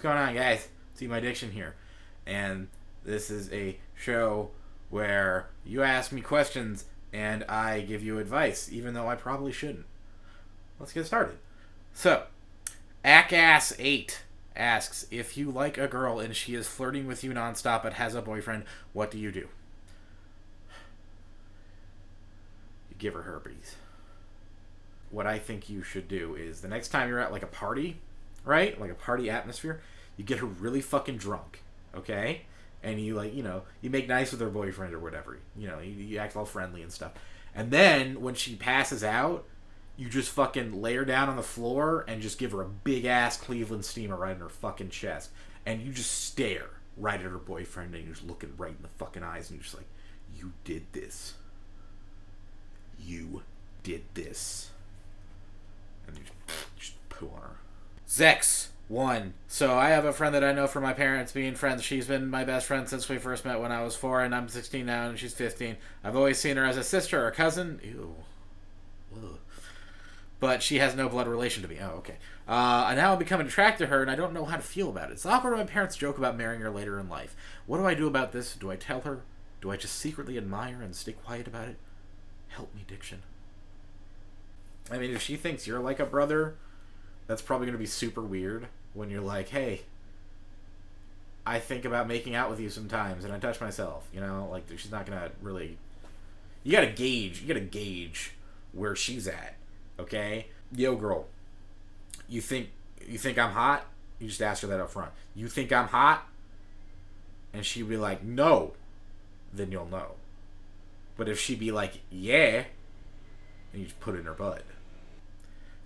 going on, guys? See my Diction here. And this is a show where you ask me questions and I give you advice, even though I probably shouldn't. Let's get started. So, Ackass8 asks, if you like a girl and she is flirting with you nonstop but has a boyfriend, what do? You give her herpes. What I think you should do is the next time you're at like a party, right? Like a party atmosphere, you get her really fucking drunk, okay? And you you make nice with her boyfriend or whatever. You act all friendly and stuff. And then when she passes out, you just fucking lay her down on the floor and just give her a big ass Cleveland steamer right in her fucking chest. And you just stare right at her boyfriend and you're just looking right in the fucking eyes and you're just like, you did this. You did this. And you just poo on her. Zex1. So I have a friend that I know from my parents being friends. She's been my best friend since we first met when I was 4, and I'm 16 now, and she's 15. I've always seen her as a sister or cousin. Ew. Ugh. But she has no blood relation to me. Oh, okay. And now I'm becoming attracted to her, and I don't know how to feel about it. It's awkward when my parents joke about marrying her later in life. What do I do about this? Do I tell her? Do I just secretly admire and stay quiet about it? Help me, Diction. I mean, if she thinks you're like a brother, that's probably going to be super weird when you're like, hey, I think about making out with you sometimes and I touch myself, like she's not going to really, you got to gauge where she's at. Okay? Yo, girl, you think I'm hot? You just ask her that up front. You think I'm hot? And she'd be like, no, then you'll know. But if she'd be like, yeah, then you just put it in her butt.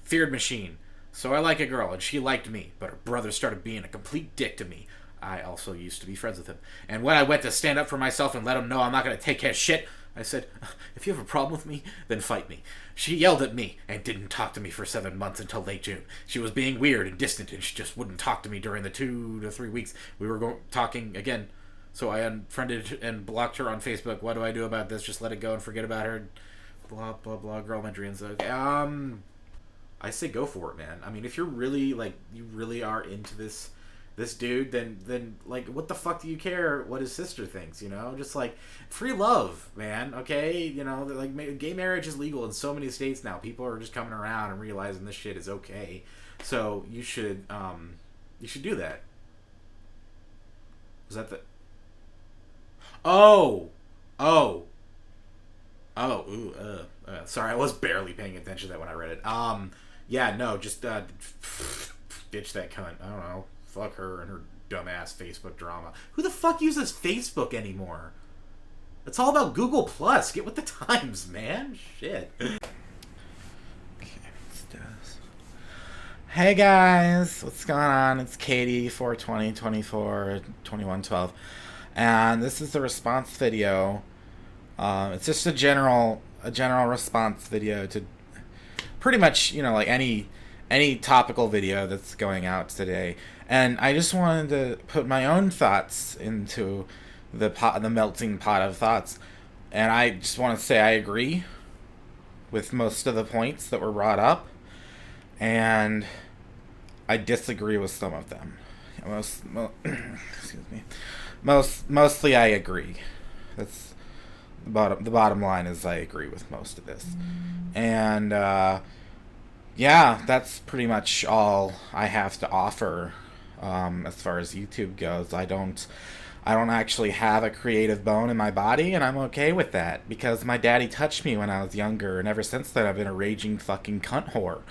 Feared Machine. So I like a girl, and she liked me, but her brother started being a complete dick to me. I also used to be friends with him. And when I went to stand up for myself and let him know I'm not going to take his shit, I said, if you have a problem with me, then fight me. She yelled at me and didn't talk to me for 7 months until late June. She was being weird and distant, and she just wouldn't talk to me during the 2 to 3 weeks we were talking again. So I unfriended and blocked her on Facebook. What do I do about this? Just let it go and forget about her. Blah, blah, blah. Girl entry and so. I say go for it, man. I mean, if you're really, you really are into this dude, then what the fuck do you care what his sister thinks, Just, free love, man, okay? Gay marriage is legal in so many states now. People are just coming around and realizing this shit is okay. So, you should do that. Was that the... Sorry, I was barely paying attention to that when I read it. Yeah, no, just ditch that cunt. I don't know. Fuck her and her dumbass Facebook drama. Who the fuck uses Facebook anymore? It's all about Google Plus. Get with the times, man. Shit. Okay, let's do this. Hey guys, what's going on? It's Katie, 420 24 21 12, and this is the response video. It's just a general response video to pretty much, any topical video that's going out today. And I just wanted to put my own thoughts into the melting pot of thoughts. And I just want to say I agree with most of the points that were brought up, and I disagree with some of them. Excuse me. Mostly I agree. That's the bottom line is I agree with most of this. And yeah, that's pretty much all I have to offer as far as YouTube goes. I don't actually have a creative bone in my body, and I'm okay with that because my daddy touched me when I was younger, and ever since then I've been a raging fucking cunt whore.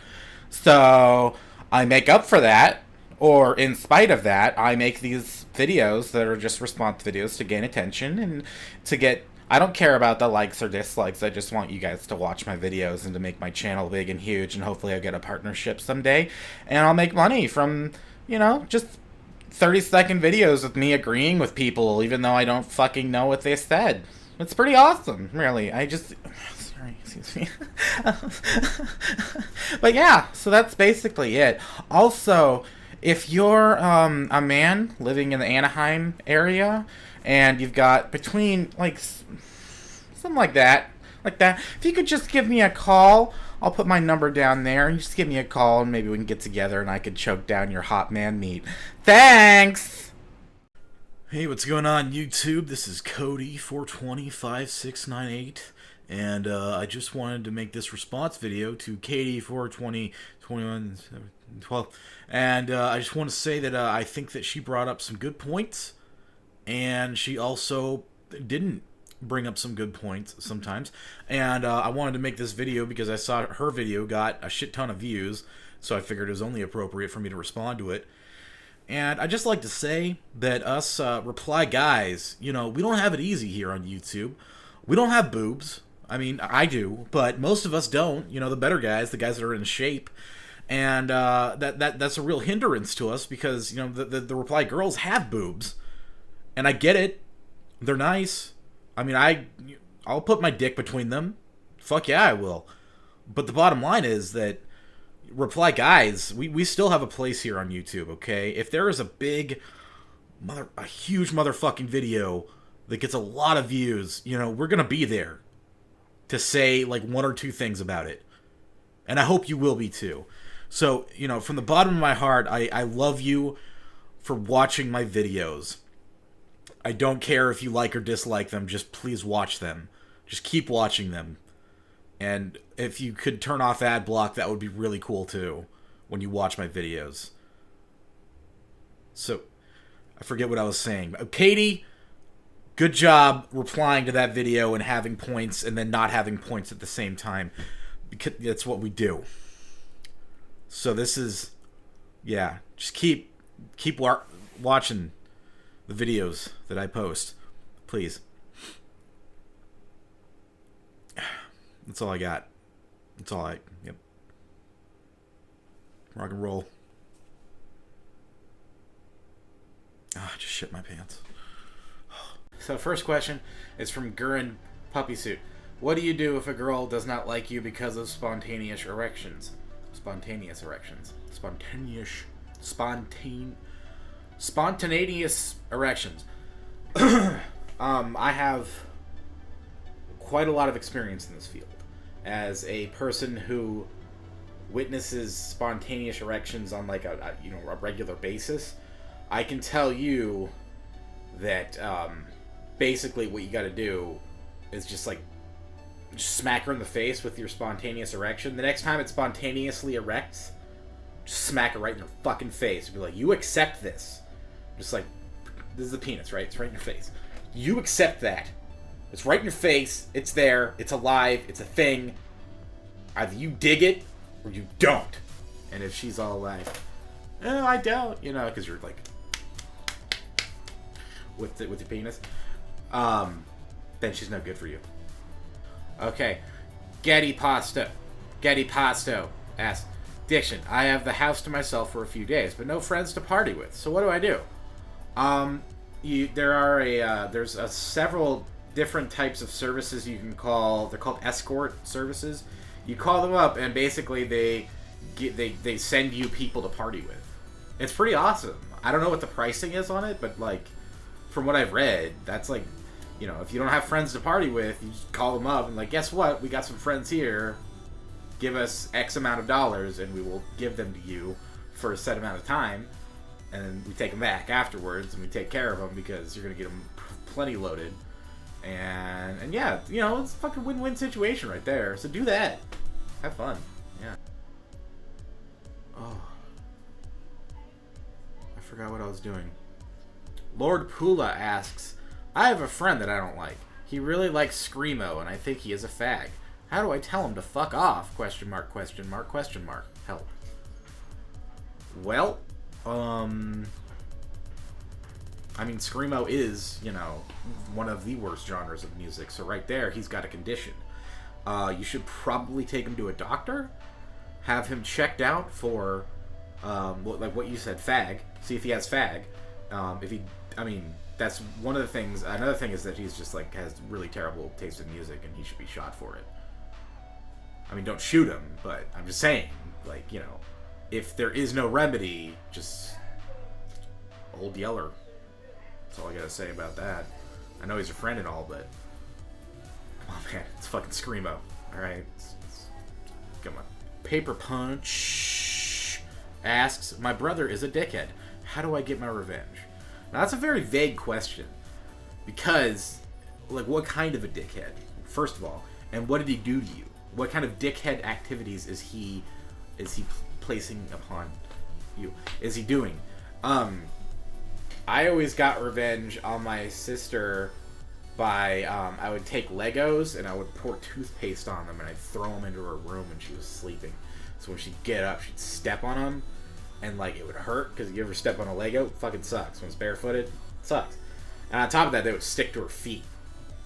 So I make up for that, or in spite of that, I make these videos that are just response videos to gain attention and to get... I don't care about the likes or dislikes. I just want you guys to watch my videos and to make my channel big and huge, and hopefully I'll get a partnership someday and I'll make money from, just 30-second videos with me agreeing with people even though I don't fucking know what they said. It's pretty awesome, really. Sorry, excuse me. But yeah, so that's basically it. Also, if you're a man living in the Anaheim area and you've got between something like that, if you could just give me a call I'll put my number down there. You just give me a call and maybe we can get together and I could choke down your hot man meat. Thanks! Hey, what's going on, YouTube? This is Cody 4205698, and I just wanted to make this response video to Katie 4202112, and I just want to say that I think that she brought up some good points, and she also didn't bring up some good points sometimes, and I wanted to make this video because I saw her video got a shit ton of views, so I figured it was only appropriate for me to respond to it. And I just like to say that us reply guys, we don't have it easy here on YouTube. We don't have boobs. I mean, I do, but most of us don't. The better guys, the guys that are in shape. And that's a real hindrance to us because, the reply girls have boobs. And I get it. They're nice. I mean, I'll put my dick between them. Fuck yeah, I will. But the bottom line is that reply guys, we still have a place here on YouTube, okay? If there is a huge motherfucking video that gets a lot of views, we're gonna be there to say like one or two things about it. And I hope you will be too. So, from the bottom of my heart, I love you for watching my videos. I don't care if you like or dislike them, just please watch them. Just keep watching them. And if you could turn off ad block, that would be really cool too, when you watch my videos. So, I forget what I was saying. Katie, good job replying to that video and having points and then not having points at the same time. Because that's what we do. So this is, yeah, just keep watching the videos that I post, please. That's all I got. Yep. Rock and roll. I just shit my pants. So first question is from Gurin Puppy Suit. What do you do if a girl does not like you because of spontaneous erections? Spontaneous erections. Spontaneous erections. I have quite a lot of experience in this field. As a person who witnesses spontaneous erections on like a regular basis, I can tell you that basically what you got to do is just smack her in the face with your spontaneous erection. The next time it spontaneously erects, just smack her right in her fucking face. Be like, you accept this. Just like, this is the penis, right? It's right in your face. You accept that. It's right in your face. It's there. It's alive. It's a thing. Either you dig it or you don't. And if she's all like, "Oh, I don't," because you're like with your penis, then she's no good for you. Okay, Getty Pasto asks, Diction, I have the house to myself for a few days, but no friends to party with. So what do I do? There's several different types of services you can call. They're called escort services. You call them up, and basically they send you people to party with. It's pretty awesome. I don't know what the pricing is on it, but from what I've read, that's if you don't have friends to party with, you just call them up and guess what? We got some friends here. Give us X amount of dollars, and we will give them to you for a set amount of time, and then we take them back afterwards, and we take care of them because you're gonna get them plenty loaded. And yeah, it's a fucking win-win situation right there. So do that. Have fun. Yeah. Oh. I forgot what I was doing. Lord Pula asks, I have a friend that I don't like. He really likes Screamo, and I think he is a fag. How do I tell him to fuck off? Question mark. Help. Well, Screamo is, one of the worst genres of music. So right there, he's got a condition. You should probably take him to a doctor. Have him checked out for, what you said, fag. See if he has fag. That's one of the things. Another thing is that he's just, has really terrible taste in music, and he should be shot for it. Don't shoot him, but I'm just saying, if there is no remedy, just Old Yeller. That's all I gotta say about that. I know he's a friend and all, but come on, man, it's fucking Screamo. All right, Come on. Paper Punch asks, my brother is a dickhead. How do I get my revenge? Now, that's a very vague question. Because, like, what kind of a dickhead? First of all. And what did he do to you? What kind of dickhead activities is he placing upon you? Is he doing? I always got revenge on my sister by, I would take Legos and I would pour toothpaste on them and I'd throw them into her room when she was sleeping. So when she'd get up, she'd step on them and, like, it would hurt because you ever step on a Lego? It fucking sucks. When it's barefooted, it sucks. And on top of that, they would stick to her feet.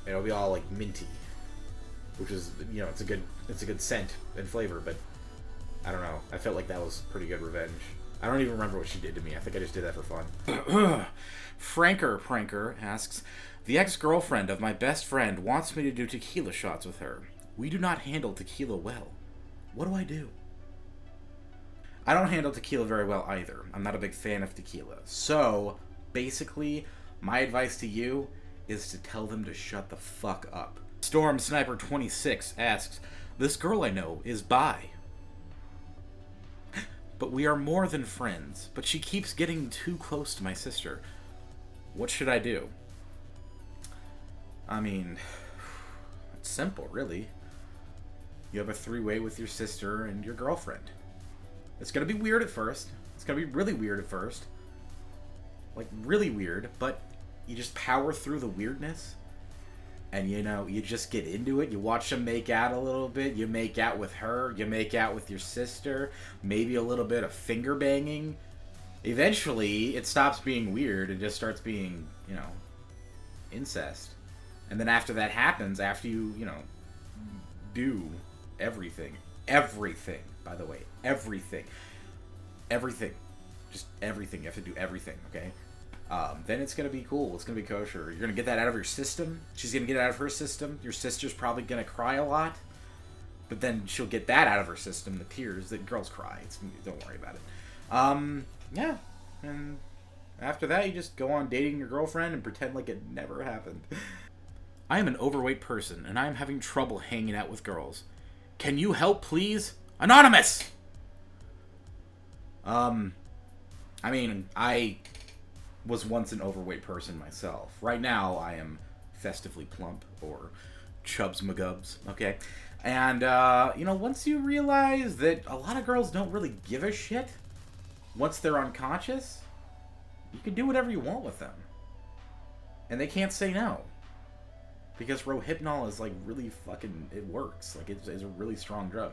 It'll be all, like, minty. Which is, you know, it's a good scent and flavor, but I don't know. I felt like that was pretty good revenge. I don't even remember what she did to me. I think I just did that for fun. Franker Pranker asks, the ex-girlfriend of my best friend wants me to do tequila shots with her. We do not handle tequila well. What do I do? I don't handle tequila very well either. I'm not a big fan of tequila. So, basically, my advice to you is to tell them to shut the fuck up. Storm Sniper 26 asks, this girl I know is bi. But we are more than friends, but she keeps getting too close to my sister. What should I do? I mean, it's simple, really. You have a three-way with your sister and your girlfriend. It's gonna be weird at first. It's gonna be really weird at first. Like, really weird, but you just power through the weirdness. And, you know, you just get into it. You watch them make out a little bit. You make out with her. You make out with your sister. Maybe a little bit of finger banging. Eventually, it stops being weird and just starts being, you know, incest. And then after that happens, after you, you know, do everything. Everything, by the way. Everything. Everything. Just everything. You have to do everything, okay? Then it's going to be cool. It's going to be kosher. You're going to get that out of your system. She's going to get it out of her system. Your sister's probably going to cry a lot. But then she'll get that out of her system, the tears. That girls cry. Don't worry about it. Yeah. And after that, you just go on dating your girlfriend and pretend like it never happened. I am an overweight person, and I am having trouble hanging out with girls. Can you help, please? Anonymous! I mean, I was once an overweight person myself. Right now, I am festively plump, or chubs magubs, okay? And, you know, once you realize that a lot of girls don't really give a shit, once they're unconscious, you can do whatever you want with them. And they can't say no. Because Rohypnol is, like, really fucking, it works. Like, it's a really strong drug.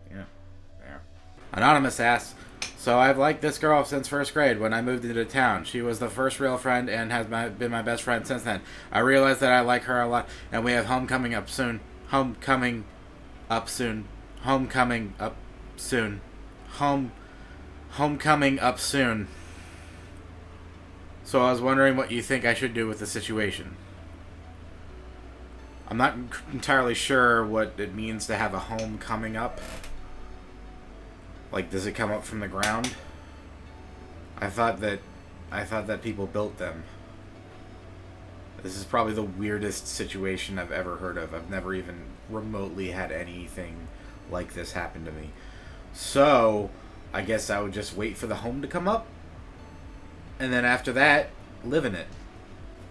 Yeah. Anonymous asks, so I've liked this girl since first grade when I moved into town. She was the first real friend and has been my best friend since then. I realized that I like her a lot, and we have homecoming up soon. Homecoming up soon. So I was wondering what you think I should do with the situation. I'm not entirely sure what it means to have a home coming up. Like, does it come up from the ground? I thought that people built them. This is probably the weirdest situation I've ever heard of. I've never even remotely had anything like this happen to me. So, I guess I would just wait for the home to come up. And then after that, live in it.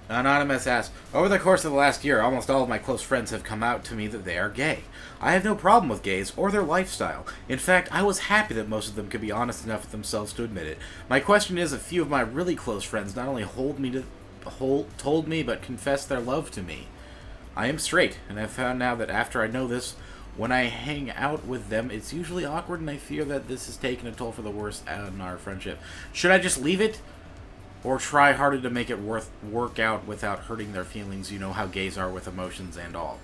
Anonymous asks, over the course of the last year, almost all of my close friends have come out to me that they are gay. I have no problem with gays or their lifestyle. In fact, I was happy that most of them could be honest enough with themselves to admit it. My question is, a few of my really close friends not only told me, but confessed their love to me. I am straight, and I've found now that after I know this, when I hang out with them, it's usually awkward, and I fear that this has taken a toll for the worse in our friendship. Should I just leave it? Or try harder to make it work out without hurting their feelings? You know how gays are with emotions and all.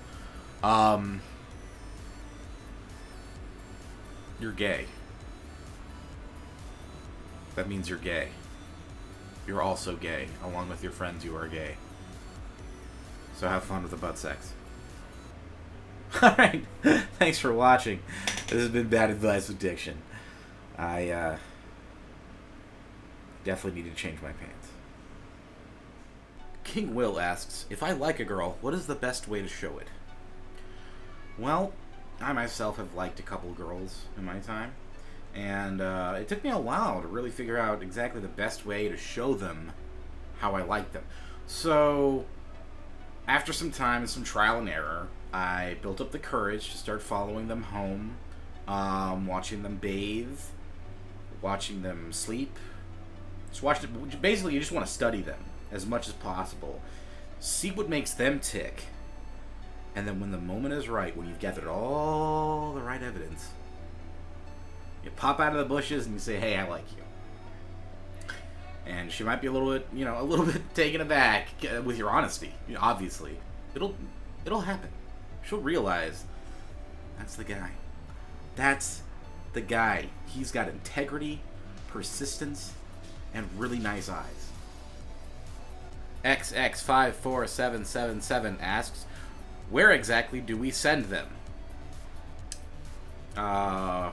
You're gay. That means you're gay. You're also gay. Along with your friends, you are gay. So have fun with the butt sex. Alright. Thanks for watching. This has been Bad Advice with Diction. I, definitely need to change my pants. King Will asks, if I like a girl, what is the best way to show it? Well, I myself have liked a couple girls in my time, and it took me a while to really figure out exactly the best way to show them how I like them. So, after some time and some trial and error, I built up the courage to start following them home, watching them bathe, watching them sleep. Basically, you just want to study them as much as possible. See what makes them tick. And then when the moment is right, when you've gathered all the right evidence, you pop out of the bushes and you say, hey, I like you. And she might be a little bit taken aback with your honesty, obviously. It'll happen. She'll realize that's the guy. That's the guy. He's got integrity, persistence, and really nice eyes. XX54777 asks, where exactly do we send them? To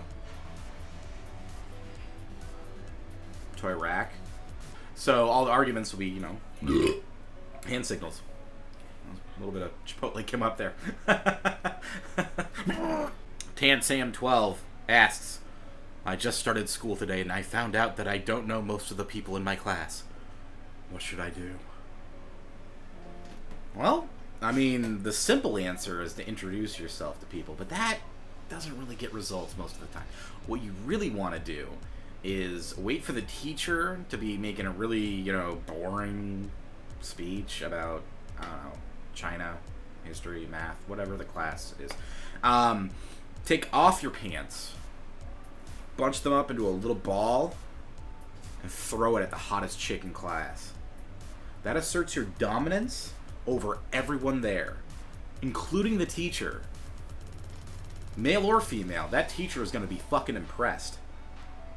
Iraq. So all the arguments will be, hand signals. A little bit of Chipotle came up there. TanSam12 asks, I just started school today and I found out that I don't know most of the people in my class. What should I do? Well, I mean, the simple answer is to introduce yourself to people, but that doesn't really get results most of the time. What you really want to do is wait for the teacher to be making a really, boring speech about, I don't know, China, history, math, whatever the class is. Take off your pants, bunch them up into a little ball, and throw it at the hottest chick in class. That asserts your dominance over everyone there, including the teacher. Male or female, that teacher is going to be fucking impressed.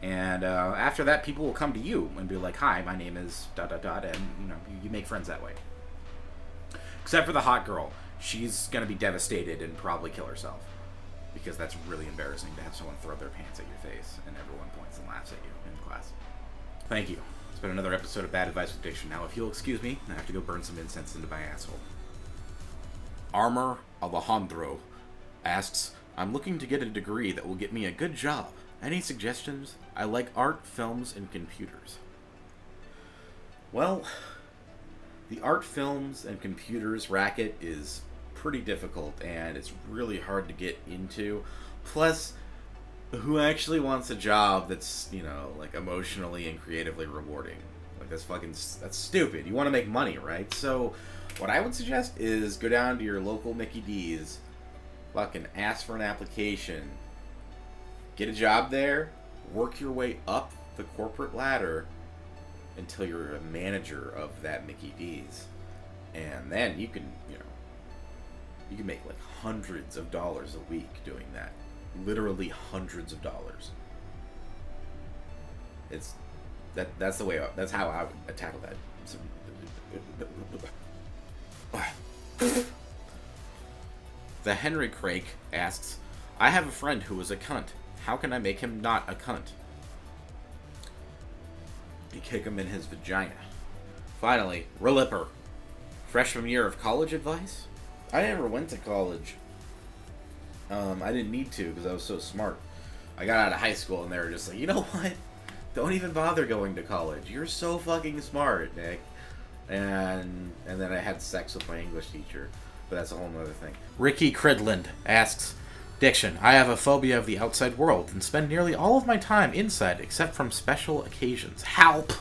And after that, people will come to you and be like, hi, my name is ... and, you make friends that way. Except for the hot girl. She's going to be devastated and probably kill herself. Because that's really embarrassing to have someone throw their pants at your face and everyone points and laughs at you in class. Thank you. It's been another episode of Bad Advice with Diction. Now, if you'll excuse me, I have to go burn some incense into my asshole. Armor Alejandro asks, I'm looking to get a degree that will get me a good job. Any suggestions? I like art, films, and computers. Well, the art, films, and computers racket is pretty difficult, and it's really hard to get into. Plus, who actually wants a job that's, emotionally and creatively rewarding? Like, that's stupid. You want to make money, right? So, what I would suggest is go down to your local Mickey D's, fucking ask for an application, get a job there, work your way up the corporate ladder until you're a manager of that Mickey D's. And then you can, you can make like hundreds of dollars a week doing that. Literally hundreds of dollars. That's the way. That's how I would tackle that. The Henry Craig asks, I have a friend who is a cunt. How can I make him not a cunt? You kick him in his vagina. Finally, Relipper. Freshman year of college advice? I never went to college. I didn't need to because I was so smart. I got out of high school and they were just like, you know what? Don't even bother going to college. You're so fucking smart, Nick. And then I had sex with my English teacher. But that's a whole other thing. Ricky Cridland asks, Diction, I have a phobia of the outside world and spend nearly all of my time inside except from special occasions. Help!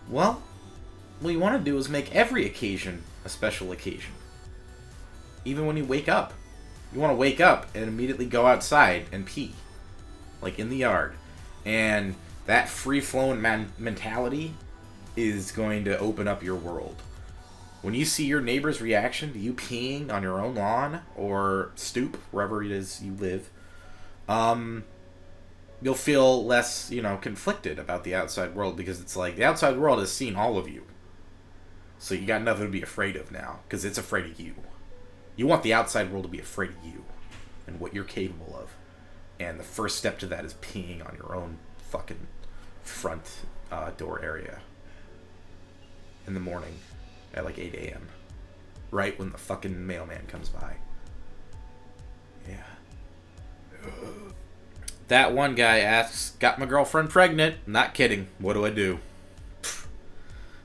Well, what you want to do is make every occasion a special occasion. Even when you wake up. You want to wake up and immediately go outside and pee. Like in the yard. And that free-flowing mentality is going to open up your world. When you see your neighbor's reaction to you peeing on your own lawn or stoop, wherever it is you live, you'll feel less, conflicted about the outside world, because it's like the outside world has seen all of you. So you got nothing to be afraid of now, because it's afraid of you. You want the outside world to be afraid of you and what you're capable of. And the first step to that is peeing on your own fucking front door area in the morning at like 8 a.m. Right when the fucking mailman comes by. Yeah. That one guy asks, got my girlfriend pregnant. Not kidding. What do I do?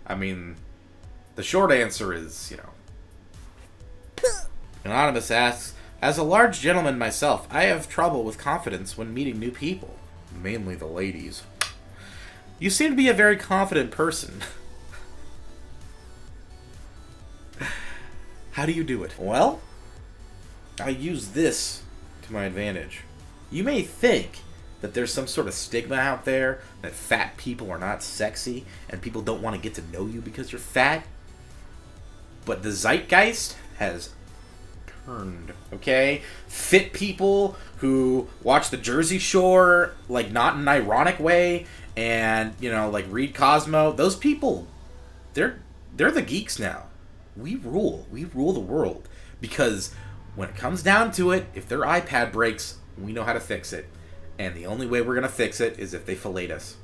I mean, the short answer is, Anonymous asks, as a large gentleman myself, I have trouble with confidence when meeting new people. Mainly the ladies. You seem to be a very confident person. How do you do it? Well, I use this to my advantage. You may think that there's some sort of stigma out there that fat people are not sexy and people don't want to get to know you because you're fat. But the zeitgeist has turned, okay? Fit people who watch the Jersey Shore, like, not in an ironic way, and, like, read Cosmo, those people, they're the geeks now. We rule the world, because when it comes down to it, if their iPad breaks, we know how to fix it, and the only way we're gonna fix it is if they fillet us.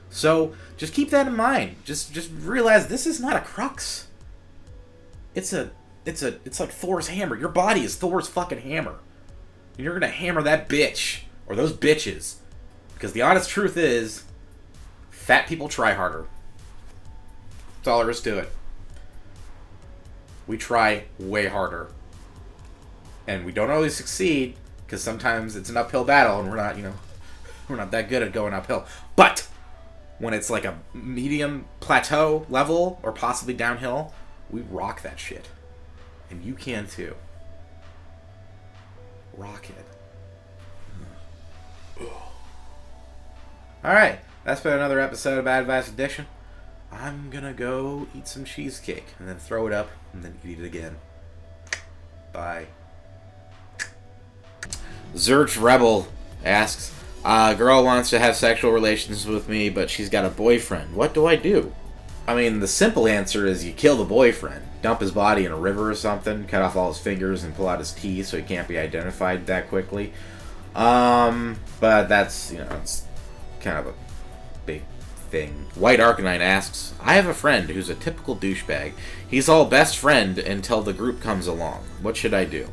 So just keep that in mind. Just realize this is not a crux. It's like Thor's hammer. Your body is Thor's fucking hammer. And you're gonna hammer that bitch or those bitches, because the honest truth is, fat people try harder. That's all there is to it. We try way harder. And we don't always succeed, because sometimes it's an uphill battle, and we're not that good at going uphill. But when it's like a medium plateau level, or possibly downhill, we rock that shit. And you can too. Rock it. Alright, that's been another episode of Bad Advice with Diction. I'm gonna go eat some cheesecake, and then throw it up, and then eat it again. Bye. Zerch Rebel asks, a girl wants to have sexual relations with me, but she's got a boyfriend. What do I do? I mean, the simple answer is you kill the boyfriend. Dump his body in a river or something, cut off all his fingers and pull out his teeth so he can't be identified that quickly. But that's, it's kind of a big thing. White Arcanine asks, I have a friend who's a typical douchebag. He's all best friend until the group comes along. What should I do?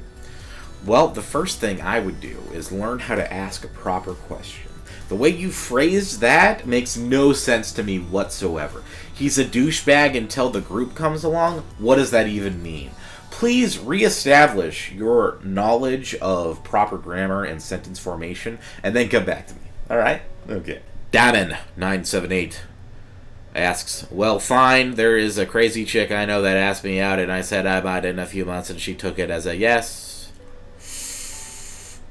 Well, the first thing I would do is learn how to ask a proper question. The way you phrased that makes no sense to me whatsoever. He's a douchebag until the group comes along? What does that even mean? Please reestablish your knowledge of proper grammar and sentence formation, and then come back to me. Alright? Okay. Damon978 asks, well, fine, there is a crazy chick I know that asked me out, and I said I might in a few months, and she took it as a yes.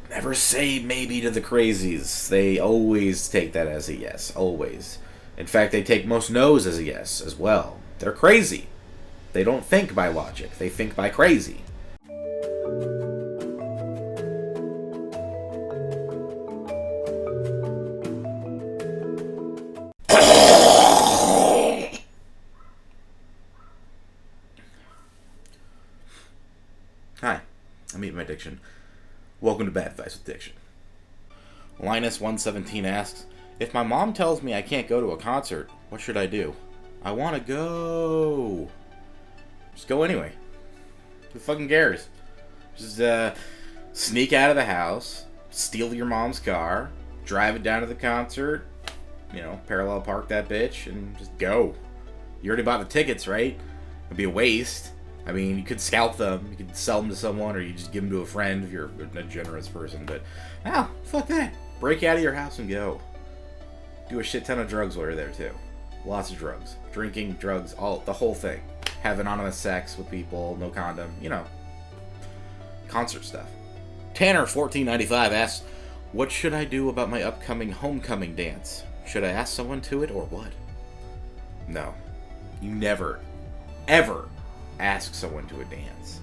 Never say maybe to the crazies. They always take that as a yes. Always. In fact, they take most no's as a yes as well. They're crazy. They don't think by logic. They think by crazy. Hi, I'm eating my diction. Welcome to Bad Advice with Diction. Linus117 asks, if my mom tells me I can't go to a concert, what should I do? I want to go. Just go anyway. Who fucking cares? Just sneak out of the house, steal your mom's car, drive it down to the concert, parallel park that bitch, and just go. You already bought the tickets, right? It'd be a waste. I mean, you could scalp them, you could sell them to someone, or you just give them to a friend if you're a generous person, but, fuck that. Break out of your house and go. Do a shit ton of drugs while you're there, too. Lots of drugs. Drinking, drugs, the whole thing. Have anonymous sex with people, no condom, concert stuff. Tanner1495 asks, what should I do about my upcoming homecoming dance? Should I ask someone to it, or what? No. You never, ever ask someone to a dance,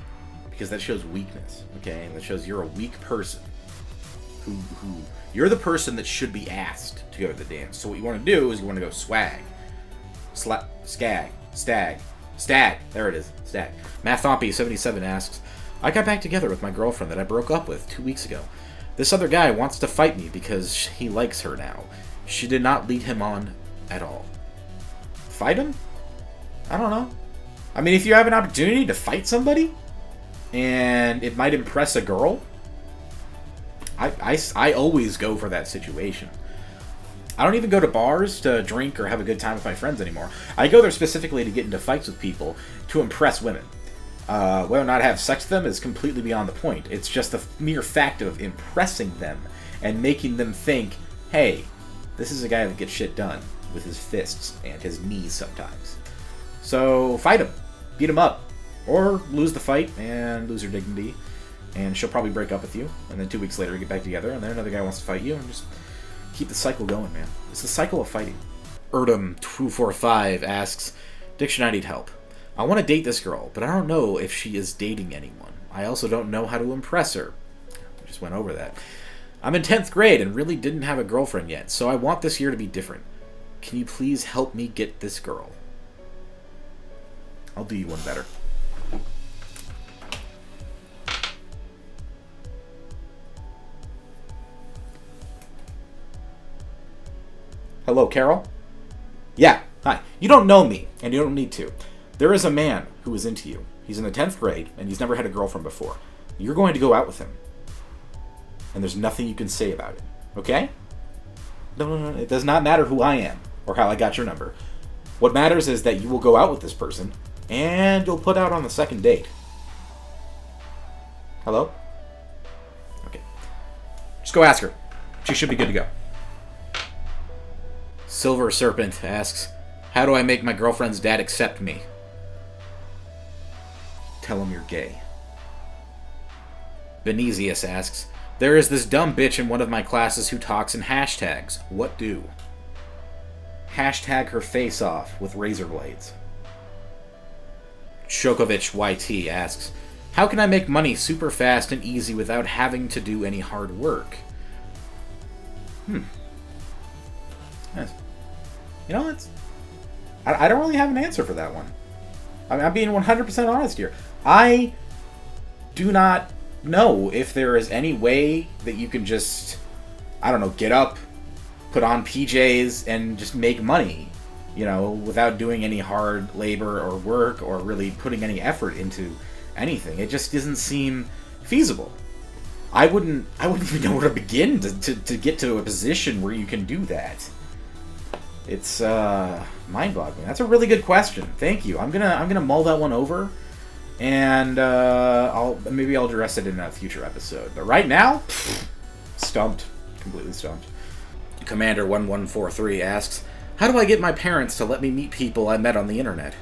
because that shows weakness, okay? That shows you're a weak person who you're the person that should be asked to go to the dance. So what you want to do is you want to go swag, stag, there it is, stag. Maththompy77 asks, I got back together with my girlfriend that I broke up with 2 weeks ago. This other guy wants to fight me because he likes her now. She did not lead him on at all. Fight him? I don't know. I mean, if you have an opportunity to fight somebody, and it might impress a girl, I always go for that situation. I don't even go to bars to drink or have a good time with my friends anymore. I go there specifically to get into fights with people to impress women. Whether or not I have sex with them is completely beyond the point. It's just the mere fact of impressing them and making them think, hey, this is a guy that gets shit done with his fists and his knees sometimes. So fight him. Beat him up. Or lose the fight and lose your dignity. And she'll probably break up with you. And then 2 weeks later you get back together and then another guy wants to fight you. And just keep the cycle going, man. It's the cycle of fighting. Erdem245 asks, Diction, I need help. I want to date this girl, but I don't know if she is dating anyone. I also don't know how to impress her. We just went over that. I'm in 10th grade and really didn't have a girlfriend yet, so I want this year to be different. Can you please help me get this girl? I'll do you one better. Hello, Carol? Yeah, hi. You don't know me, and you don't need to. There is a man who is into you. He's in the 10th grade, and he's never had a girlfriend before. You're going to go out with him. And there's nothing you can say about it. Okay? No. It does not matter who I am, or how I got your number. What matters is that you will go out with this person, and you'll put out on the second date. Hello? Okay. Just go ask her. She should be good to go. Silver Serpent asks, how do I make my girlfriend's dad accept me? Tell him you're gay. Benesius asks, there is this dumb bitch in one of my classes who talks in hashtags. What do? Hashtag her face off with razor blades. Shokovich YT asks, how can I make money super fast and easy without having to do any hard work? Yes. You know, I don't really have an answer for that one. I'm being 100% honest here. I do not know if there is any way that you can just, I don't know, get up, put on PJs, and just make money, you know, without doing any hard labor or work or really putting any effort into anything. It just doesn't seem feasible. I wouldn't even know where to begin to get to a position where you can do that. It's mind-boggling. That's a really good question. Thank you. I'm gonna mull that one over, and I'll address it in a future episode. But right now, stumped, completely stumped. Commander 1143 asks, how do I get my parents to let me meet people I met on the internet?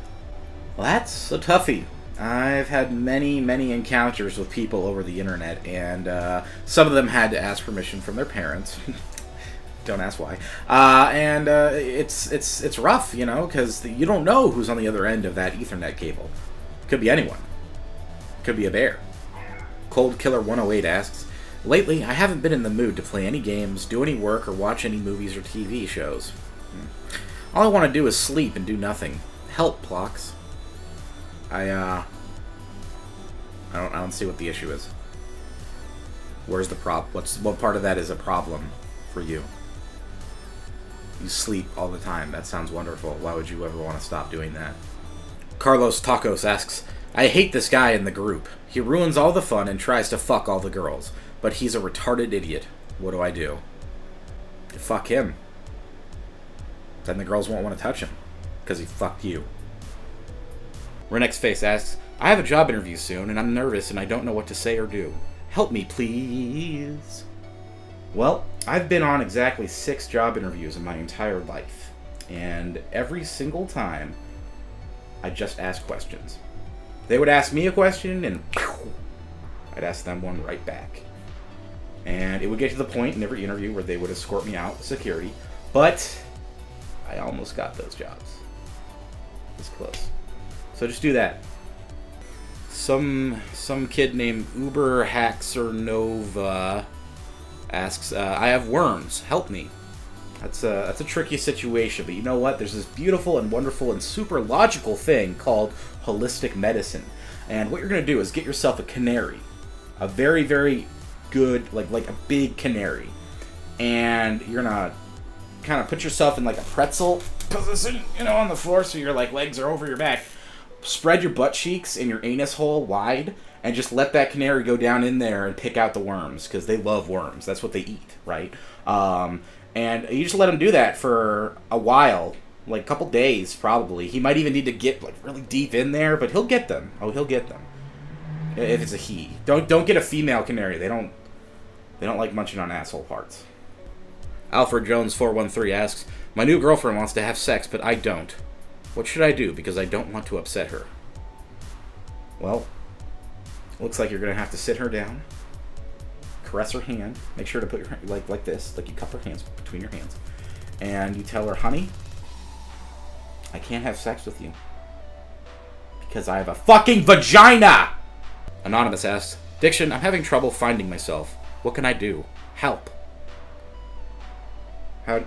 Well, that's a toughie. I've had many encounters with people over the internet, and some of them had to ask permission from their parents. Don't ask why. It's rough, you know, because you don't know who's on the other end of that Ethernet cable. Could be anyone. Could be a bear. Cold Killer 108 asks, lately, I haven't been in the mood to play any games, do any work, or watch any movies or TV shows. All I want to do is sleep and do nothing. Help, Plox. I don't see what the issue is. Where's the what part of that is a problem for you? You sleep all the time. That sounds wonderful. Why would you ever want to stop doing that? Carlos Tacos asks, I hate this guy in the group. He ruins all the fun and tries to fuck all the girls. But he's a retarded idiot. What do I do? Fuck him. Then the girls won't want to touch him. Because he fucked you. Renex's Face asks, I have a job interview soon and I'm nervous and I don't know what to say or do. Help me, please. Well, I've been on exactly 6 job interviews in my entire life, and every single time, I just ask questions. They would ask me a question, and I'd ask them one right back. And it would get to the point in every interview where they would escort me out with security, but I almost got those jobs. It's close. So just do that. Some kid named Uber Haxer Nova asks, I have worms, help me. That's a tricky situation, but you know what? There's this beautiful and wonderful and super logical thing called holistic medicine. And what you're going to do is get yourself a canary. A very, very good, like a big canary. And you're going to kind of put yourself in like a pretzel position, on the floor so your like legs are over your back. Spread your butt cheeks and your anus hole wide and just let that canary go down in there and pick out the worms, because they love worms. That's what they eat, right? And you just let him do that for a while, like a couple days probably. He might even need to get like really deep in there, but he'll get them. Oh, he'll get them. If it's a he. Don't get a female canary. They don't like munching on asshole parts. Alfred Jones 413 asks, my new girlfriend wants to have sex, but I don't. What should I do? Because I don't want to upset her. Well, looks like you're going to have to sit her down, caress her hand, make sure to put your like this, like you cup her hands between your hands, and you tell her, honey, I can't have sex with you because I have a fucking vagina! Anonymous asks, Diction, I'm having trouble finding myself. What can I do? Help. How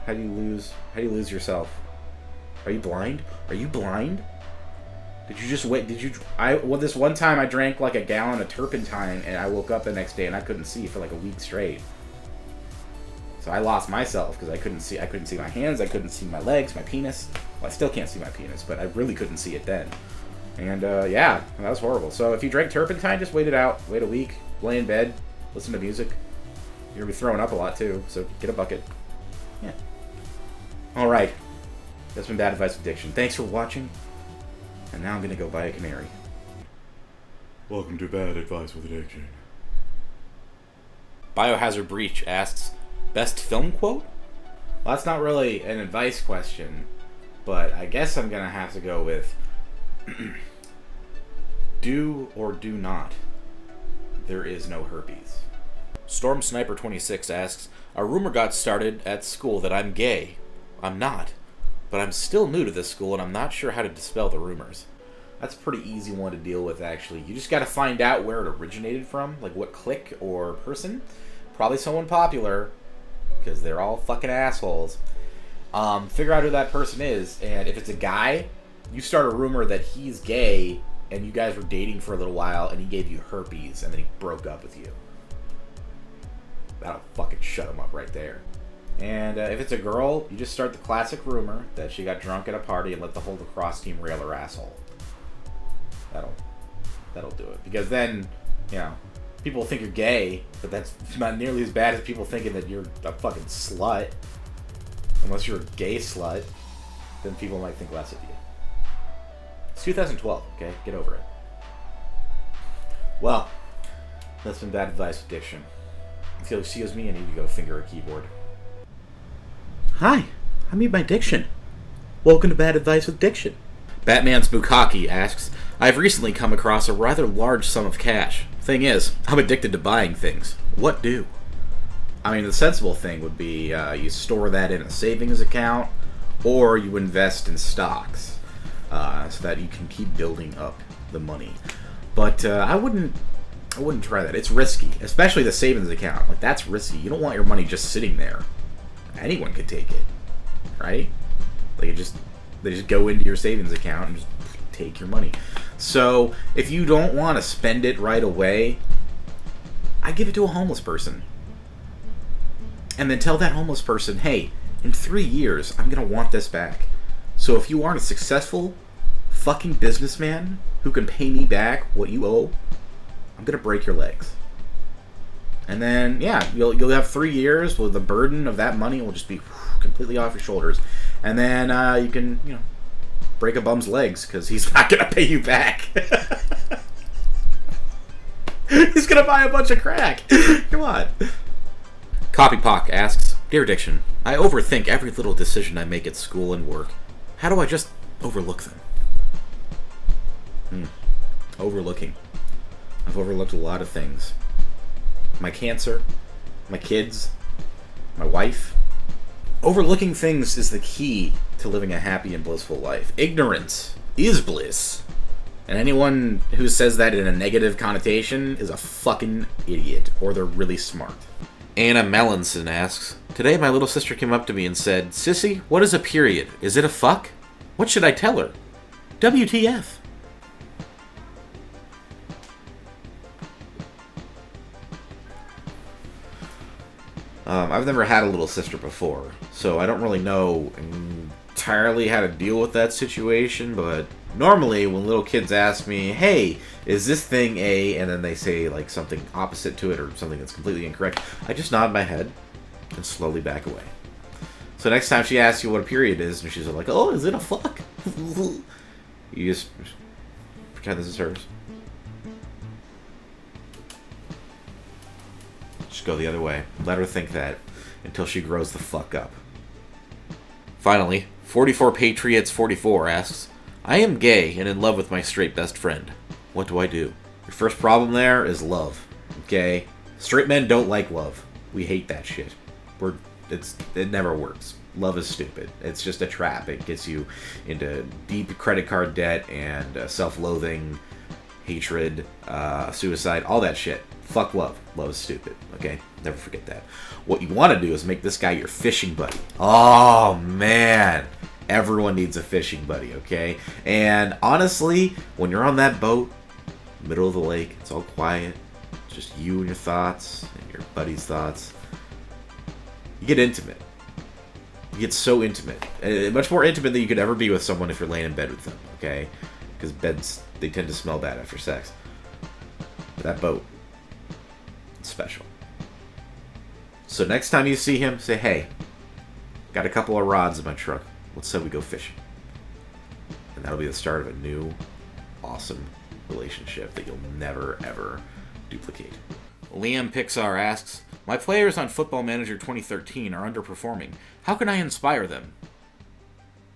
do you lose yourself? Are you blind? Are you blind? Did you just wait? This one time I drank like a gallon of turpentine and I woke up the next day and I couldn't see for like a week straight. So I lost myself because I couldn't see my hands, I couldn't see my legs, my penis. Well, I still can't see my penis, but I really couldn't see it then. And yeah, that was horrible. So if you drank turpentine, just wait it out. Wait a week, lay in bed, listen to music. You're gonna be throwing up a lot too, so get a bucket. Yeah. Alright. That's been Bad Advice with Diction. Thanks for watching. And now I'm gonna go buy a canary. Welcome to Bad Advice with Diction. Biohazard Breach asks, best film quote? Well, that's not really an advice question, but I guess I'm gonna have to go with do or do not. There is no herpes. Storm Sniper 26 asks, a rumor got started at school that I'm gay. I'm not, but I'm still new to this school and I'm not sure how to dispel the rumors. That's a pretty easy one to deal with, actually. You just gotta find out where it originated from, like what clique or person. Probably someone popular, because they're all fucking assholes. Figure out who that person is, and if it's a guy, you start a rumor that he's gay and you guys were dating for a little while and he gave you herpes and then he broke up with you. That'll fucking shut him up right there. And if it's a girl, you just start the classic rumor that she got drunk at a party and let the whole lacrosse team rail her asshole. That'll do it. Because then, you know, people think you're gay, but that's not nearly as bad as people thinking that you're a fucking slut. Unless you're a gay slut, then people might think less of you. It's 2012, okay? Get over it. Well, that's been Bad Advice with Diction. If you'll excuse me, I need to go finger a keyboard. Hi, I'm Mute My Diction. Welcome to Bad Advice with Diction. Batman's Bukaki asks, I've recently come across a rather large sum of cash. Thing is, I'm addicted to buying things. What do? I mean, the sensible thing would be you store that in a savings account, or you invest in stocks, so that you can keep building up the money. But I wouldn't try that. It's risky, especially the savings account. Like, that's risky. You don't want your money just sitting there. Anyone could take it, right? Like, they just go into your savings account and just take your money. So if you don't want to spend it right away, I give it to a homeless person. And then tell that homeless person, hey, in 3 years, I'm going to want this back. So if you aren't a successful fucking businessman who can pay me back what you owe, I'm going to break your legs. And then, yeah, you'll have 3 years where the burden of that money will just be completely off your shoulders. And then you can, you know, break a bum's legs because he's not going to pay you back. He's going to buy a bunch of crack. Come on. Copypock asks, Dear Diction, I overthink every little decision I make at school and work. How do I just overlook them? Overlooking. I've overlooked a lot of things. My cancer, my kids, my wife. Overlooking things is the key to living a happy and blissful life. Ignorance is bliss. And anyone who says that in a negative connotation is a fucking idiot, or they're really smart. Anna Mellinson asks, Today my little sister came up to me and said, Sissy, what is a period? Is it a fuck? What should I tell her? WTF? I've never had a little sister before, so I don't really know entirely how to deal with that situation, but Normally, when little kids ask me, hey, is this thing A, and then they say like something opposite to it or something that's completely incorrect, I just nod my head and slowly back away. So next time she asks you what a period is, and she's like, oh, is it a fuck? You just pretend this is hers. Just go the other way. Let her think that until she grows the fuck up. Finally, 44 Patriots 44 asks, I am gay and in love with my straight best friend. What do I do? Your first problem there is love. Okay? Straight men don't like love. We hate that shit. It never works. Love is stupid. It's just a trap. It gets you into deep credit card debt and self-loathing, hatred, suicide, all that shit. Fuck love. Love is stupid. Okay? Never forget that. What you want to do is make this guy your fishing buddy. Oh, man. Everyone needs a fishing buddy, okay? And honestly, when you're on that boat, middle of the lake, it's all quiet. It's just you and your thoughts and your buddy's thoughts. You get intimate. You get so intimate. Much more intimate than you could ever be with someone if you're laying in bed with them, okay? Because beds, they tend to smell bad after sex. But that boat, it's special. So next time you see him, say, hey, got a couple of rods in my truck. Let's say we go fishing. And that'll be the start of a new, awesome relationship that you'll never, ever duplicate. Liam Pixar asks, my players on Football Manager 2013 are underperforming. How can I inspire them?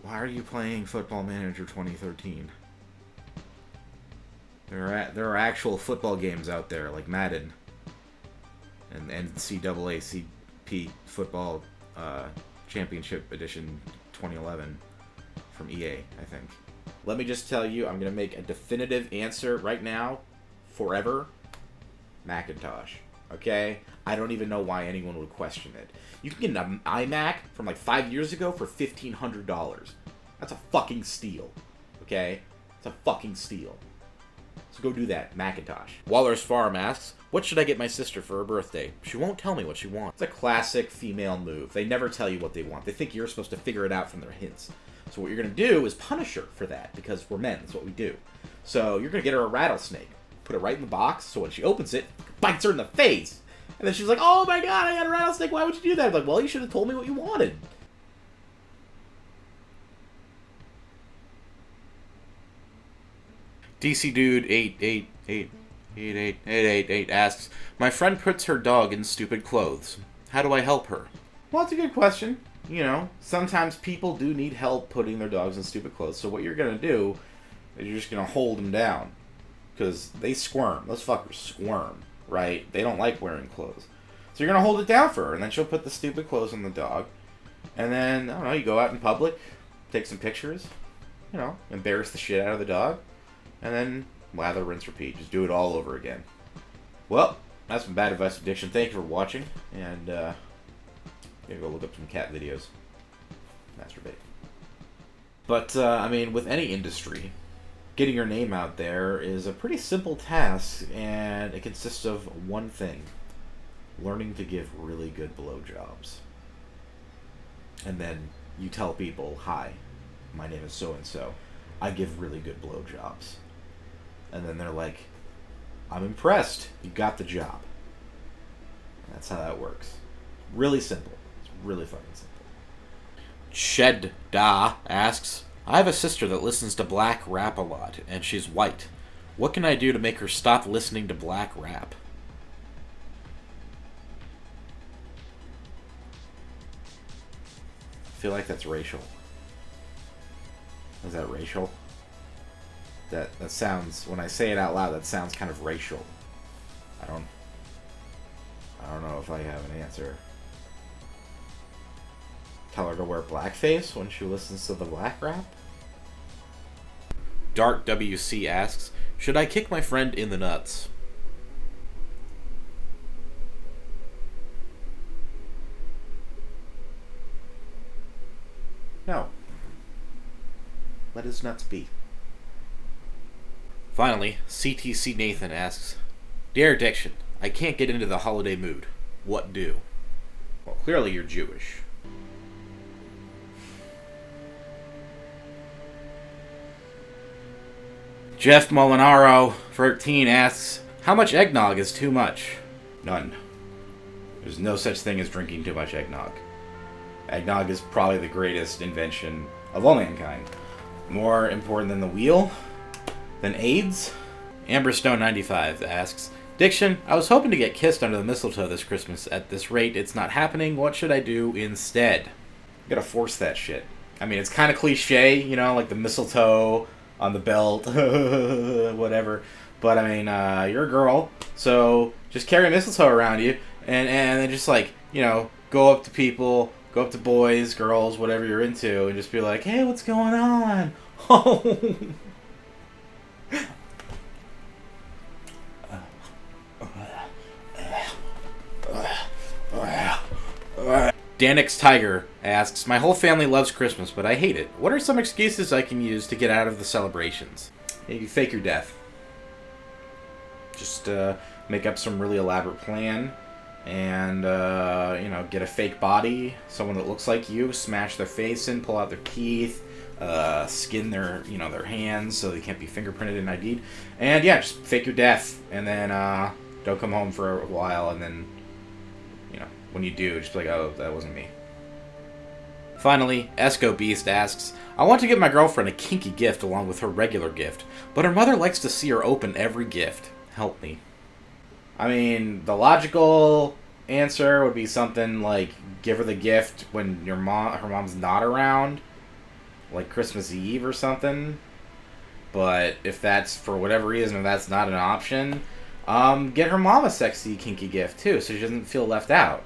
Why are you playing Football Manager 2013? There are actual football games out there, like Madden. And NCAA Football Championship Edition 2011 from EA, I think. Let me just tell you, I'm going to make a definitive answer right now, forever. Macintosh. Okay? I don't even know why anyone would question it. You can get an iMac from like 5 years ago for $1,500. That's a fucking steal. Okay? It's a fucking steal. So go do that, Macintosh. Waller's Farm asks, what should I get my sister for her birthday? She won't tell me what she wants. It's a classic female move. They never tell you what they want. They think you're supposed to figure it out from their hints. So what you're going to do is punish her for that, because we're men. That's what we do. So you're going to get her a rattlesnake. Put it right in the box, so when she opens it, bites her in the face. And then she's like, oh my god, I got a rattlesnake. Why would you do that? I'm like, well, you should have told me what you wanted. DC Dude 8888888 asks, my friend puts her dog in stupid clothes. How do I help her? Well, that's a good question. You know, sometimes people do need help putting their dogs in stupid clothes. So what you're going to do is you're just going to hold them down. Because they squirm. Those fuckers squirm, right? They don't like wearing clothes. So you're going to hold it down for her. And then she'll put the stupid clothes on the dog. And then, I don't know, you go out in public, take some pictures, you know, embarrass the shit out of the dog. And then lather, rinse, repeat. Just do it all over again. Well, that's some bad advice with Diction. Thank you for watching. And, I'm gonna go look up some cat videos. Masturbate. But, I mean, with any industry, getting your name out there is a pretty simple task, and it consists of one thing. Learning to give really good blowjobs. And then you tell people, hi, my name is so-and-so. I give really good blowjobs. And then they're like, I'm impressed. You got the job. And that's how that works. Really simple. It's really fucking simple. Shed Da asks, I have a sister that listens to black rap a lot, and she's white. What can I do to make her stop listening to black rap? I feel like that's racial. Is that racial? That sounds, when I say it out loud, that sounds kind of racial. I don't know if I have an answer. Tell her to wear blackface when she listens to the black rap? Dark WC asks, should I kick my friend in the nuts? No. Let his nuts be. Finally, CTC Nathan asks, Dear Diction, I can't get into the holiday mood. What do? Well, clearly you're Jewish. Jeff Molinaro, 13, asks, how much eggnog is too much? None. There's no such thing as drinking too much eggnog. Eggnog is probably the greatest invention of all mankind. More important than the wheel, than AIDS. Amberstone 95 asks, Diction, I was hoping to get kissed under the mistletoe this Christmas. At this rate, it's not happening. What should I do instead? You gotta force that shit. I mean, it's kind of cliche, you know, like the mistletoe on the belt, whatever. But I mean, you're a girl, so just carry mistletoe around you, and then just like, you know, go up to people, go up to boys, girls, whatever you're into, and just be like, hey, what's going on? Danix Tiger asks, my whole family loves Christmas, but I hate it. What are some excuses I can use to get out of the celebrations? You fake your death. Just make up some really elaborate plan, and you know, get a fake body, someone that looks like you, smash their face in, pull out their teeth, skin their their hands so they can't be fingerprinted and ID'd, and yeah, just fake your death, and then don't come home for a while, and then when you do, just be like, oh, that wasn't me. Finally, Esco Beast asks, I want to give my girlfriend a kinky gift along with her regular gift, but her mother likes to see her open every gift. Help me. I mean, the logical answer would be something like give her the gift when her mom's not around, like Christmas Eve or something. But if that's, for whatever reason, if that's not an option, get her mom a sexy kinky gift too, so she doesn't feel left out.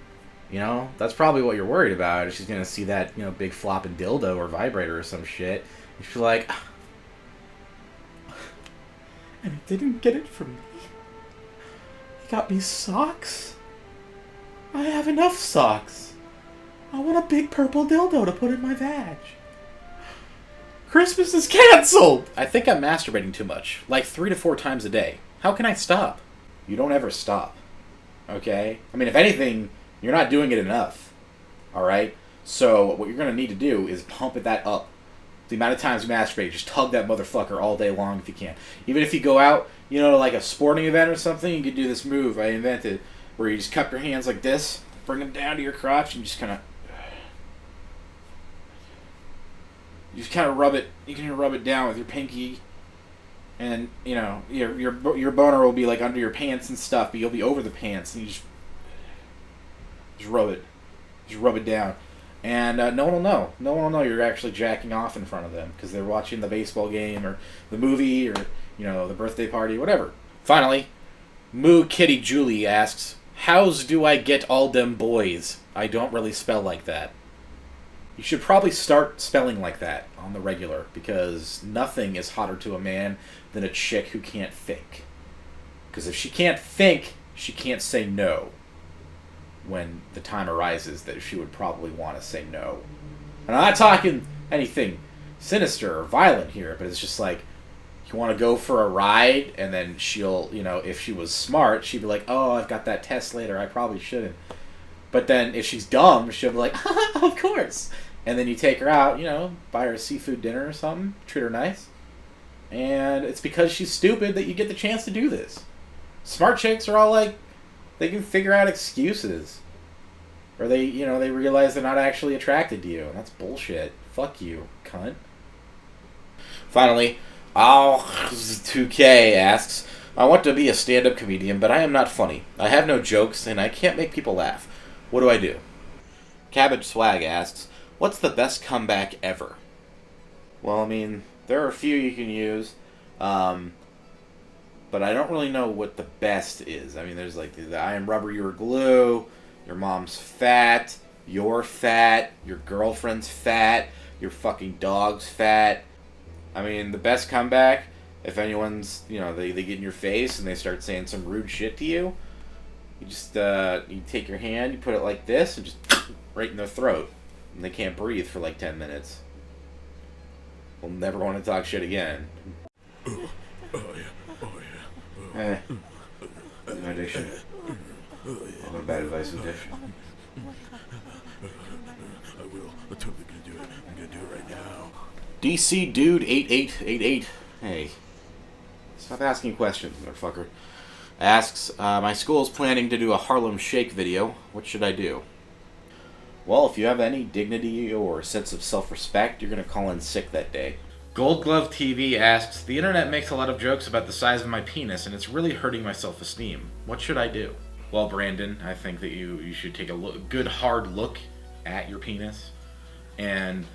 You know, that's probably what you're worried about. She's gonna see that, big flopping dildo or vibrator or some shit, and she's like, and he didn't get it from me. He got me socks. I have enough socks. I want a big purple dildo to put in my vag. Christmas is canceled! I think I'm masturbating too much, like 3 to 4 times a day. How can I stop? You don't ever stop. Okay? I mean, if anything, you're not doing it enough. Alright? So, what you're going to need to do is pump that up. The amount of times you masturbate, just tug that motherfucker all day long if you can. Even if you go out, to like a sporting event or something, you could do this move I invented, where you just cup your hands like this, bring them down to your crotch, and just kind of... You just kind of rub it. You can rub it down with your pinky, and your boner will be like under your pants and stuff, but you'll be over the pants, and you just rub it down, and no one will know. No one will know you're actually jacking off in front of them because they're watching the baseball game or the movie or the birthday party, whatever. Finally, Moo Kitty Julie asks, "How's do I get all them boys? I don't really spell like that." You should probably start spelling like that on the regular, because nothing is hotter to a man than a chick who can't think. Because if she can't think, she can't say no when the time arises that she would probably want to say no. And I'm not talking anything sinister or violent here, but it's just like, you want to go for a ride, and then she'll, if she was smart, she'd be like, oh, I've got that test later, I probably shouldn't. But then if she's dumb, she'll be like, of course. And then you take her out, buy her a seafood dinner or something, treat her nice. And it's because she's stupid that you get the chance to do this. Smart chicks are all like, they can figure out excuses. Or they realize they're not actually attracted to you. And that's bullshit. Fuck you, cunt. Finally, Al2K asks, I want to be a stand-up comedian, but I am not funny. I have no jokes, and I can't make people laugh. What do I do? Cabbage Swag asks, what's the best comeback ever? Well, I mean, there are a few you can use, but I don't really know what the best is. I mean, there's like the I am rubber, you're glue, your mom's fat, you're fat, your girlfriend's fat, your fucking dog's fat. I mean, the best comeback, if anyone's, they get in your face and they start saying some rude shit to you, you just, you take your hand, you put it like this, and just right in their throat. And they can't breathe for like 10 minutes. We'll never want to talk shit again. No Diction. All the bad advice with Diction. I will. I'm totally gonna do it. I'm gonna do it right now. DC Dude 8888. Hey, Stop asking questions, motherfucker. Asks, my school is planning to do a Harlem Shake video. What should I do? Well, if you have any dignity or sense of self-respect, you're going to call in sick that day. Gold Glove TV asks, the internet makes a lot of jokes about the size of my penis, and it's really hurting my self-esteem. What should I do? Well, Brandon, I think that you should take a good hard look at your penis and,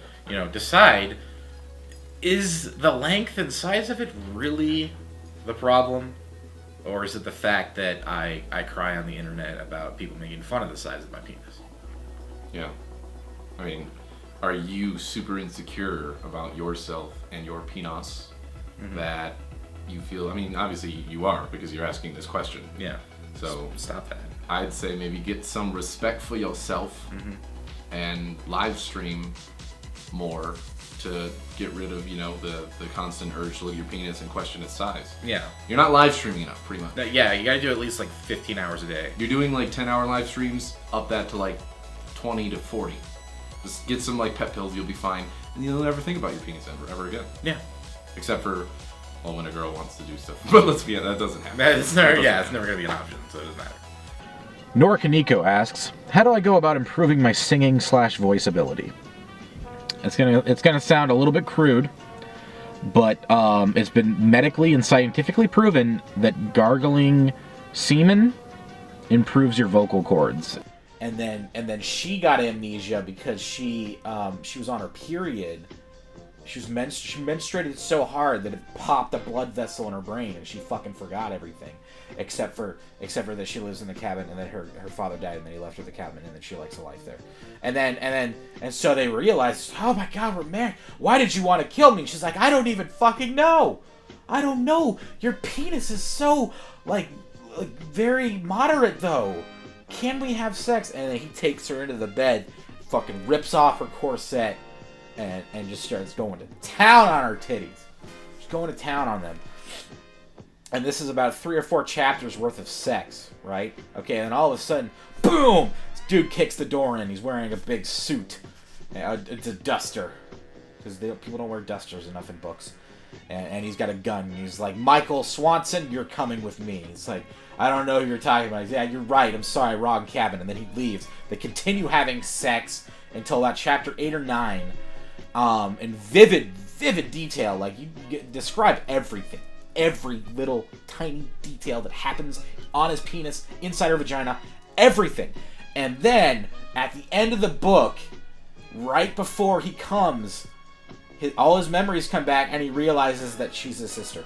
decide, is the length and size of it really the problem? Or is it the fact that I cry on the internet about people making fun of the size of my penis? Yeah. I mean, are you super insecure about yourself and your penis that you feel... I mean, obviously you are, because you're asking this question. Yeah. So stop that. I'd say maybe get some respect for yourself and live stream more to get rid of, the constant urge to look at your penis and question its size. Yeah. You're not live streaming enough, pretty much. Yeah, you gotta do at least 15 hours a day. You're doing 10-hour live streams, up that to 20 to 40. Just get some pet pills, you'll be fine, and you'll never think about your penis ever again. Yeah. Except for, when a girl wants to do stuff. But let's be honest, that doesn't happen. It's never gonna be an option, so it doesn't matter. Nora Kaneko asks, how do I go about improving my singing/voice ability? It's gonna sound a little bit crude, but it's been medically and scientifically proven that gargling semen improves your vocal cords. And then she got amnesia because she was on her period. She menstruated so hard that it popped a blood vessel in her brain, and she fucking forgot everything, except for that she lives in the cabin, and that her father died, and then he left her the cabin, and that she likes a life there. And so they realized, oh my God, we're married. Why did you want to kill me? And she's like, I don't even fucking know. I don't know. Your penis is so very moderate though. Can we have sex? And then he takes her into the bed, fucking rips off her corset, and just starts going to town on her titties. Just going to town on them. And this is about 3 or 4 chapters worth of sex, right? Okay, and then all of a sudden, boom! This dude kicks the door in. He's wearing a big suit. It's a duster. Because people don't wear dusters enough in books. And he's got a gun. And he's like, Michael Swanson, you're coming with me. It's like, I don't know who you're talking about. He's, yeah, you're right. I'm sorry, wrong cabin. And then he leaves. They continue having sex until about chapter 8 or 9. In vivid detail. You describe everything. Every little tiny detail that happens on his penis, inside her vagina, everything. And then, at the end of the book, right before he comes, all his memories come back, and he realizes that she's his sister.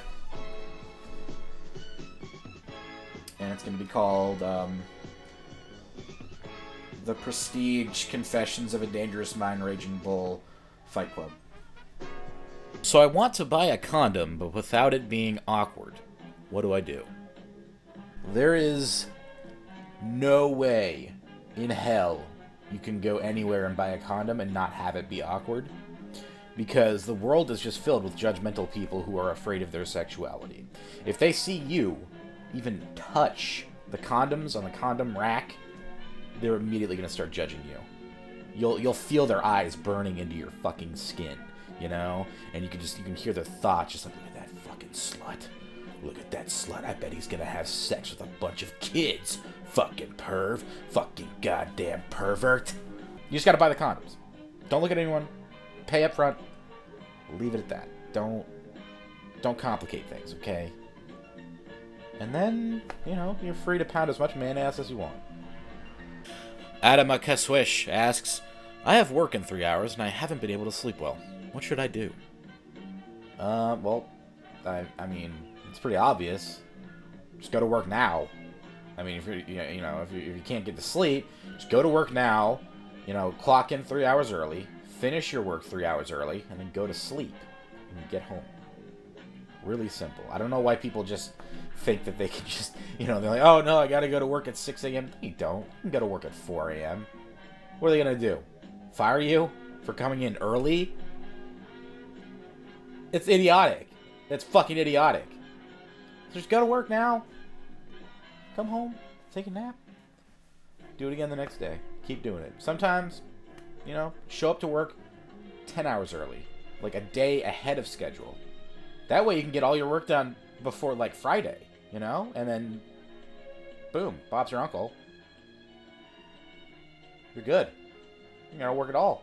And it's going to be called, The Prestige Confessions of a Dangerous Mind Raging Bull Fight Club. So I want to buy a condom, but without it being awkward. What do I do? There is no way in hell you can go anywhere and buy a condom and not have it be awkward. Because the world is just filled with judgmental people who are afraid of their sexuality. If they see you even touch the condoms on the condom rack, they're immediately going to start judging you. You'll feel their eyes burning into your fucking skin. And you can hear their thoughts, just like, look at that fucking slut. Look at that slut. I bet he's gonna have sex with a bunch of kids. Fucking perv. Fucking goddamn pervert. You just gotta buy the condoms. Don't look at anyone. Pay up front. Leave it at that. Don't complicate things, okay? And then, you're free to pound as much man-ass as you want. Adama Kaswish asks, I have work in 3 hours and I haven't been able to sleep well. What should I do? Well, I mean, it's pretty obvious. Just go to work now. I mean, if you can't get to sleep, just go to work now. Clock in 3 hours early, finish your work 3 hours early, and then go to sleep and get home. Really simple. I don't know why people just think that they can just, they're like, oh no, I gotta go to work at 6 a.m. You don't. You can go to work at 4 a.m. What are they gonna do? Fire you for coming in early? It's idiotic. It's fucking idiotic. Just go to work now. Come home. Take a nap. Do it again the next day. Keep doing it. Sometimes, show up to work 10 hours early. Like a day ahead of schedule. That way you can get all your work done before like Friday, you know? And then boom, Bob's your uncle. You're good. You gotta work it all.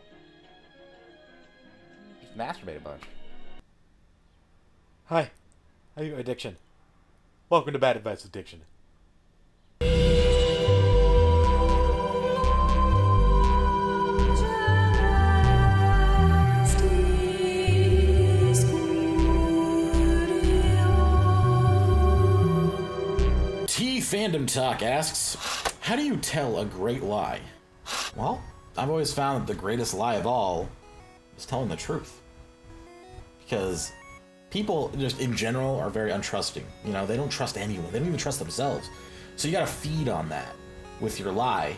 Just masturbate a bunch. Hi, I'm Addiction. Welcome to Bad Advice Addiction. Fandom Talk asks, how do you tell a great lie? Well, I've always found that the greatest lie of all is telling the truth. Because people just in general are very untrusting. You know, they don't trust anyone. They don't even trust themselves. So you gotta feed on that with your lie.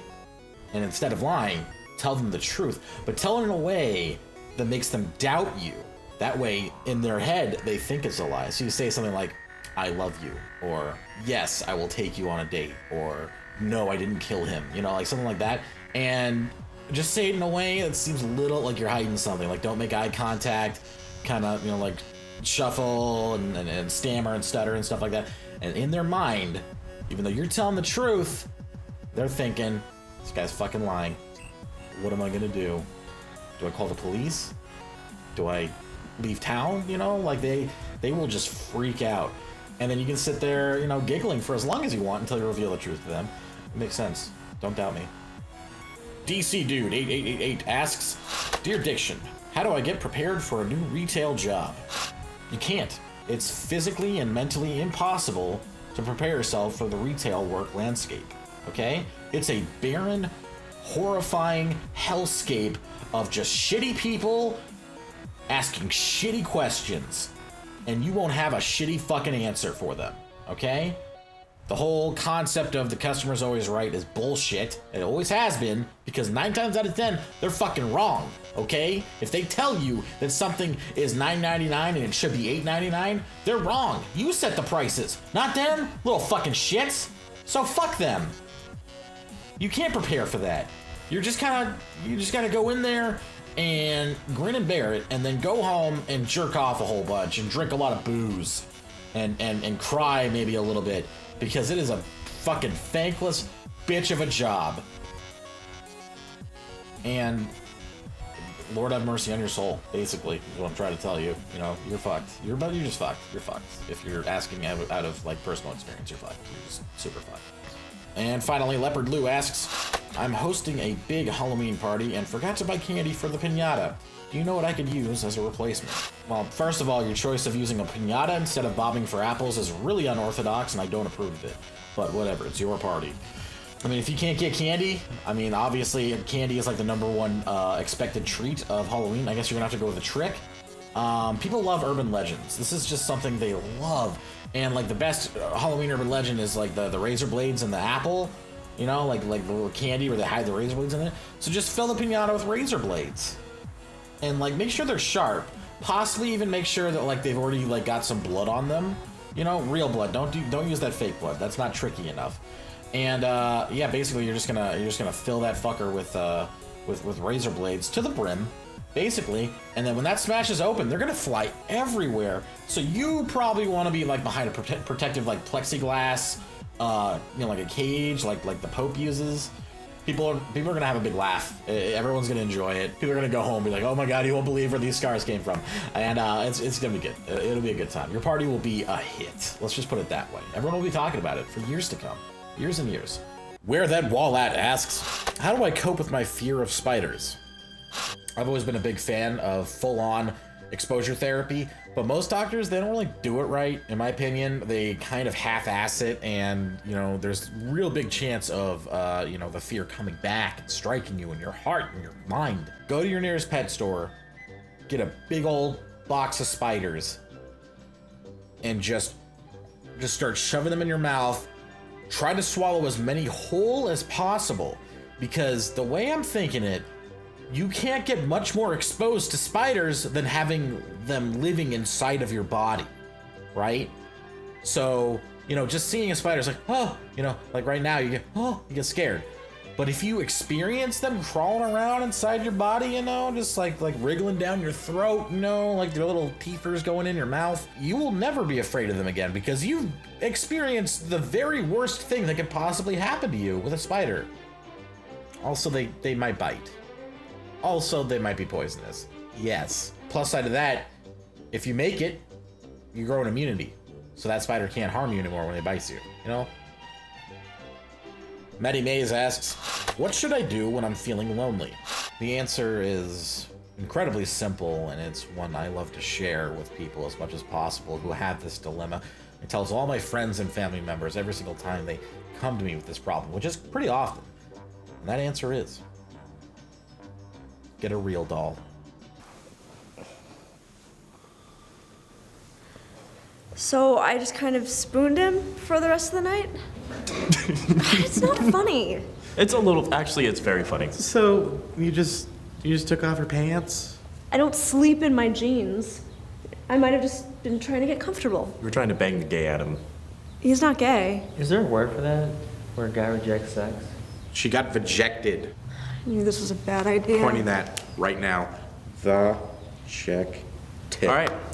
And instead of lying, tell them the truth. But tell it in a way that makes them doubt you. That way, in their head, they think it's a lie. So you say something like, I love you, or yes, I will take you on a date, or no, I didn't kill him, you know, like something like that. And just say it in a way that seems a little like you're hiding something. Like, don't make eye contact, kind of, you know, like shuffle and stammer and stutter and stuff like that. And in their mind, even though you're telling the truth, they're thinking, this guy's fucking lying. What am I gonna do? Do I call the police? Do I leave town? You know, like they will just freak out. And then you can sit there, you know, giggling for as long as you want until you reveal the truth to them. It makes sense. Don't doubt me. DC Dude 8888 asks, Dear Diction, how do I get prepared for a new retail job? You can't. It's physically and mentally impossible to prepare yourself for the retail work landscape. Okay? It's a barren, horrifying hellscape of just shitty people asking shitty questions. And you won't have a shitty fucking answer for them, okay? The whole concept of the customer's always right is bullshit. It always has been, because 9 times out of 10, they're fucking wrong, okay? If they tell you that something is $9.99 and it should be $8.99, they're wrong. You set the prices, not them, little fucking shits. So fuck them. You can't prepare for that. You just gotta go in there and grin and bear it, and then go home and jerk off a whole bunch and drink a lot of booze and cry maybe a little bit, because it is a fucking thankless bitch of a job. And Lord have mercy on your soul, basically, is what I'm trying to tell you. You know, you're fucked. You're just fucked. You're fucked. If you're asking out of like personal experience, you're fucked. You're just super fucked. And finally, Leopard Lou asks, I'm hosting a big Halloween party and forgot to buy candy for the piñata. Do you know what I could use as a replacement? Well, first of all, your choice of using a piñata instead of bobbing for apples is really unorthodox, and I don't approve of it. But whatever, it's your party. I mean, if you can't get candy, I mean, obviously candy is like the #1 expected treat of Halloween. I guess you're gonna have to go with a trick. People love urban legends. This is just something they love. And like the best Halloween urban legend is like the razor blades and the apple, you know, like the little candy where they hide the razor blades in it. So just fill the piñata with razor blades, and like make sure they're sharp. Possibly even make sure that like they've already like got some blood on them, you know, real blood. Don't use that fake blood. That's not tricky enough. And yeah, basically you're just gonna fill that fucker with razor blades to the brim. Basically, and then when that smashes open, they're gonna fly everywhere. So you probably want to be like behind a protective like plexiglass, you know, like a cage, like the Pope uses. People are gonna have a big laugh. Everyone's gonna enjoy it. People are gonna go home and be like, "Oh my god, you won't believe where these scars came from," and it's gonna be good. It'll be a good time. Your party will be a hit. Let's just put it that way. Everyone will be talking about it for years to come, years and years. Where That Wall At asks, how do I cope with my fear of spiders? I've always been a big fan of full-on exposure therapy, but most doctors, they don't really do it right, in my opinion. They kind of half-ass it, and, you know, there's real big chance of, you know, the fear coming back and striking you in your heart and your mind. Go to your nearest pet store, get a big old box of spiders, and just start shoving them in your mouth. Try to swallow as many whole as possible, because the way I'm thinking it, you can't get much more exposed to spiders than having them living inside of your body, right? So, you know, just seeing a spider is like, oh, you know, like right now you get scared. But if you experience them crawling around inside your body, you know, just like wriggling down your throat, you know, like their little teethers going in your mouth, you will never be afraid of them again because you've experienced the very worst thing that could possibly happen to you with a spider. Also, they might bite. Also, they might be poisonous. Yes. Plus side of that, if you make it, you grow an immunity. So that spider can't harm you anymore when it bites you, you know? Maddie Mays asks, what should I do when I'm feeling lonely? The answer is incredibly simple, and it's one I love to share with people as much as possible who have this dilemma. I tell it to all my friends and family members every single time they come to me with this problem, which is pretty often. And that answer is, get a real doll. So I just kind of spooned him for the rest of the night? It's not funny. It's a little. Actually, it's very funny. So you just took off your pants? I don't sleep in my jeans. I might have just been trying to get comfortable. We're trying to bang the gay at him. He's not gay. Is there a word for that? Where a guy rejects sex? She got vejected. I knew this was a bad idea. Pointing that right now. The check tip. All right,